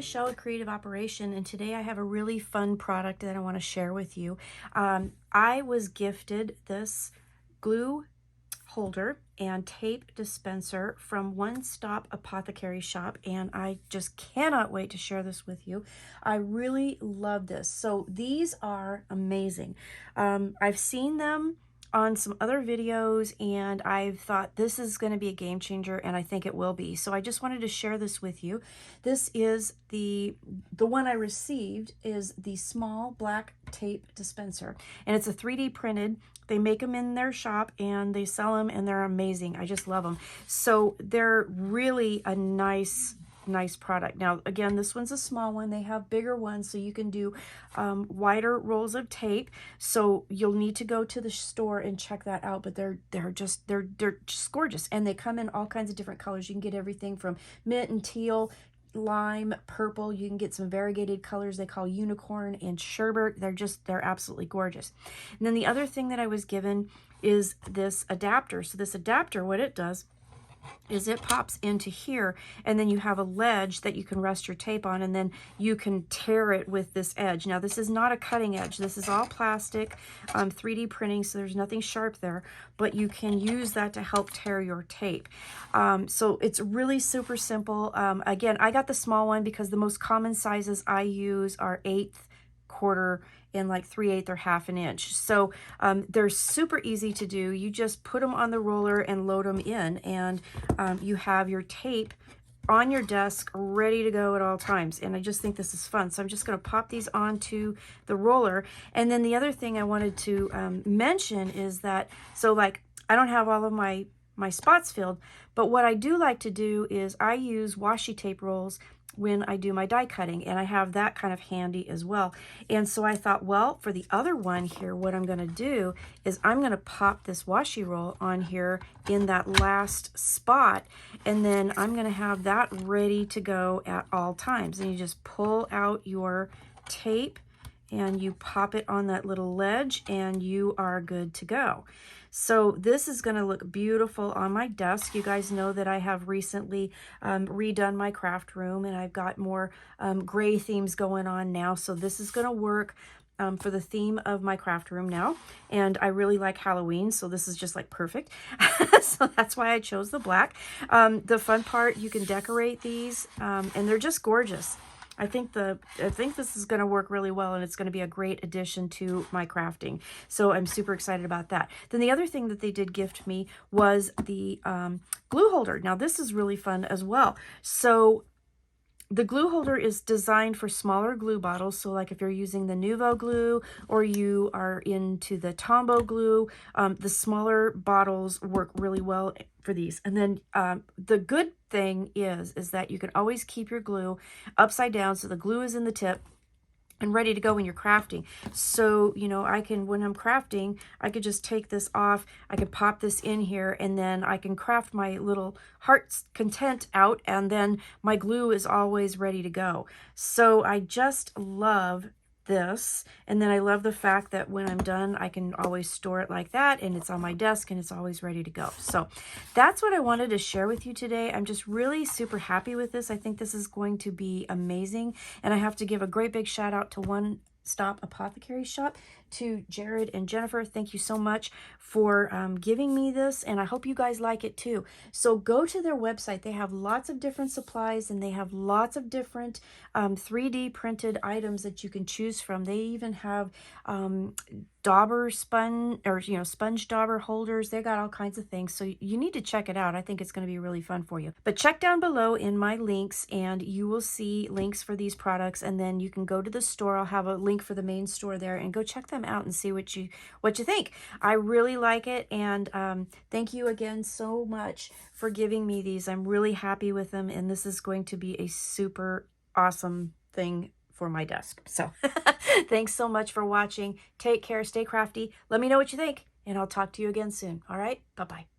Michelle with Creative Operation, and today I have a really fun product that I want to share with you. I was gifted this glue holder and tape dispenser from One Stop Apothecary Shop, and I just cannot wait to share this with you. I really love this. So these are amazing. I've seen them on some other videos, and I've thought this is going to be a game changer, and I think it will be. So I just wanted to share this with you. This is the one I received is the small black tape dispenser, and it's a 3D printed. They make them in their shop and they sell them, and they're amazing. I just love them. So they're really a nice product. Now, again, this one's a small one. They have bigger ones, so you can do wider rolls of tape. So you'll need to go to the store and check that out. But they're just gorgeous, and they come in all kinds of different colors. You can get everything from mint and teal, lime, purple. You can get some variegated colors they call unicorn and sherbet. They're absolutely gorgeous. And then the other thing that I was given is this adapter. So this adapter, what it does is it pops into here, and then you have a ledge that you can rest your tape on, and then you can tear it with this edge. Now, this is not a cutting edge. This is all plastic, 3D printing, so there's nothing sharp there, but you can use that to help tear your tape. So it's really super simple. Again, I got the small one because the most common sizes I use are 1/8, quarter, and like 3/8 or 1/2 inch. So they're super easy to do. You just put them on the roller and load them in, and you have your tape on your desk ready to go at all times. And I just think this is fun. So I'm just going to pop these onto the roller. And then the other thing I wanted to mention is that, so like I don't have all of my spots filled, but what I do like to do is I use washi tape rolls when I do my die cutting, and I have that kind of handy as well. And so I thought, well, for the other one here, what I'm going to do is I'm going to pop this washi roll on here in that last spot, and then I'm going to have that ready to go at all times. And you just pull out your tape and you pop it on that little ledge, and you are good to go. So this is going to look beautiful on my desk. You guys know that I have recently redone my craft room, and I've got more gray themes going on now. So this is going to work for the theme of my craft room now. And I really like Halloween, so this is just like perfect. So that's why I chose the black. The fun part, you can decorate these, and they're just gorgeous. I think this is going to work really well, and it's going to be a great addition to my crafting. So I'm super excited about that. Then the other thing that they did gift me was the glue holder. Now this is really fun as well. So the glue holder is designed for smaller glue bottles. So like if you're using the Nuvo glue or you are into the Tombow glue, the smaller bottles work really well for these. And then the good thing is that you can always keep your glue upside down, so the glue is in the tip and ready to go when you're crafting. So, you know, when I'm crafting, I could just take this off, I could pop this in here, and then I can craft my little heart's content out, and then my glue is always ready to go. So I just love this. And then I love the fact that when I'm done, I can always store it like that, and it's on my desk and it's always ready to go. So that's what I wanted to share with you today. I'm just really super happy with this. I think this is going to be amazing. And I have to give a great big shout out to One Stop Apothecary Shop, to Jared and Jennifer. Thank you so much for giving me this, and I hope you guys like it too. So go to their website. They have lots of different supplies, and they have lots of different 3D printed items that you can choose from. They even have dauber sponge dauber holders. They got all kinds of things, so you need to check it out. I think it's going to be really fun for you. But check down below in my links, and you will see links for these products, and then you can go to the store. I'll have a link for the main store there, and go check them out and see what you think. I really like it, and thank you again so much for giving me these. I'm really happy with them, and this is going to be a super awesome thing for my desk. So thanks so much for watching. Take care, stay crafty. Let me know what you think, and I'll talk to you again soon. All right, bye-bye.